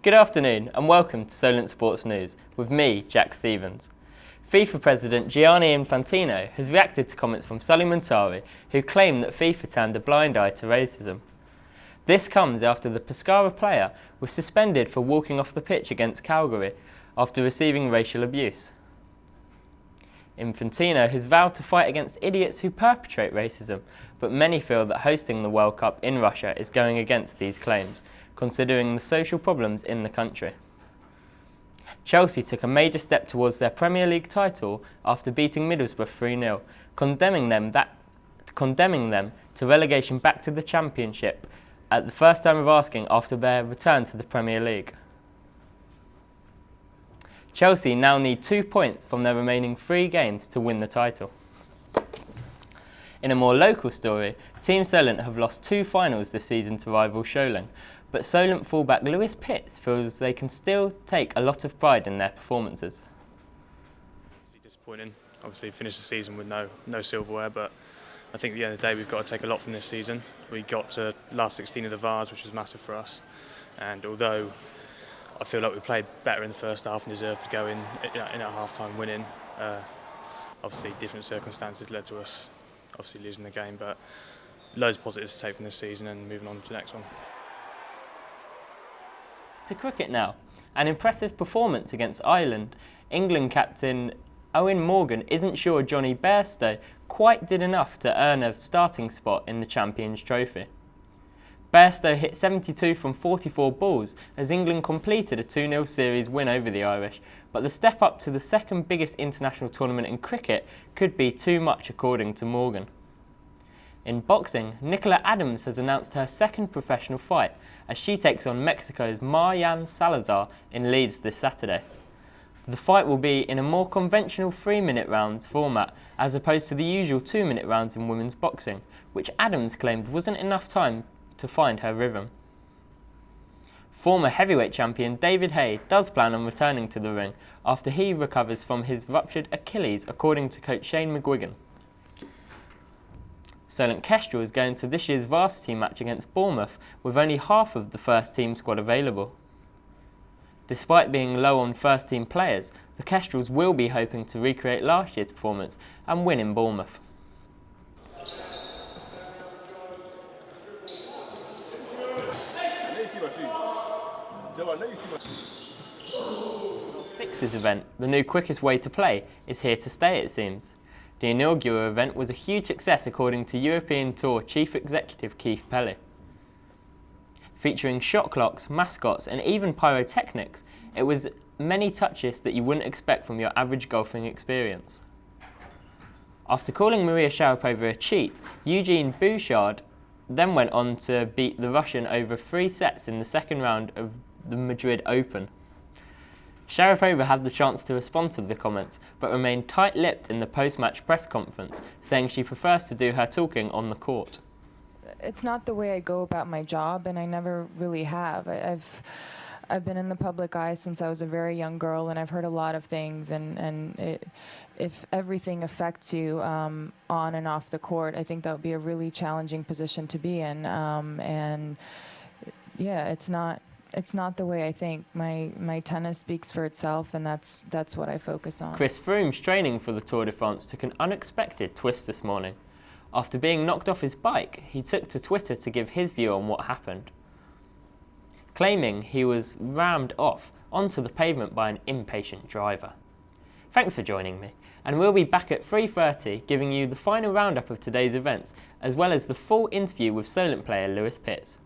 Good afternoon and welcome to Solent Sports News with me, Jack Stevens. FIFA President Gianni Infantino has reacted to comments from Sully Montari, who claim that FIFA turned a blind eye to racism. This comes after the Pescara player was suspended for walking off the pitch against Calgary after receiving racial abuse. Infantino has vowed to fight against idiots who perpetrate racism, but many feel that hosting the World Cup in Russia is going against these claims, considering the social problems in the country. Chelsea took a major step towards their Premier League title after beating Middlesbrough 3-0, condemning them to relegation back to the Championship at the first time of asking after their return to the Premier League. Chelsea now need 2 points from their remaining 3 games to win the title. In a more local story, Team Solent have lost 2 finals this season to rival Sholing, but Solent fullback Lewis Pitts feels they can still take a lot of pride in their performances. Disappointing. Obviously finished the season with no silverware, but I think at the end of the day we've got to take a lot from this season. We got to last 16 of the Vars, which was massive for us, and although I feel like we played better in the first half and deserved to go in at half-time winning, obviously different circumstances led to us obviously losing the game, but loads of positives to take from this season and moving on to the next one. To cricket now. An impressive performance against Ireland. England captain Owen Morgan isn't sure Johnny Bairstow quite did enough to earn a starting spot in the Champions Trophy. Bairstow hit 72 from 44 balls as England completed a 2-0 series win over the Irish, but the step up to the second biggest international tournament in cricket could be too much according to Morgan. In boxing, Nicola Adams has announced her second professional fight as she takes on Mexico's Marian Salazar in Leeds this Saturday. The fight will be in a more conventional 3-minute rounds format as opposed to the usual 2-minute rounds in women's boxing, which Adams claimed wasn't enough time to find her rhythm. Former heavyweight champion David Haye does plan on returning to the ring after he recovers from his ruptured Achilles, according to coach Shane McGuigan. Solent Kestrel is going to this year's varsity match against Bournemouth with only half of the first team squad available. Despite being low on first team players, the Kestrels will be hoping to recreate last year's performance and win in Bournemouth. Six's event, the new quickest way to play, is here to stay, it seems. The inaugural event was a huge success according to European Tour Chief Executive Keith Pelly. Featuring shot clocks, mascots and even pyrotechnics, it was many touches that you wouldn't expect from your average golfing experience. After calling Maria Sharapova a cheat, Eugene Bouchard then went on to beat the Russian over 3 sets in the second round of the Madrid Open. Sharapova had the chance to respond to the comments, but remained tight-lipped in the post-match press conference, saying she prefers to do her talking on the court. It's not the way I go about my job, and I never really have. I've been in the public eye since I was a very young girl, and I've heard a lot of things, if everything affects you on and off the court, I think that would be a really challenging position to be in. And yeah, it's not the way I think. My tennis speaks for itself, and that's what I focus on. Chris Froome's training for the Tour de France took an unexpected twist this morning. After being knocked off his bike, he took to Twitter to give his view on what happened, claiming he was rammed off onto the pavement by an impatient driver. Thanks for joining me, and we'll be back at 3:30 giving you the final roundup of today's events, as well as the full interview with Solent player Lewis Pitts.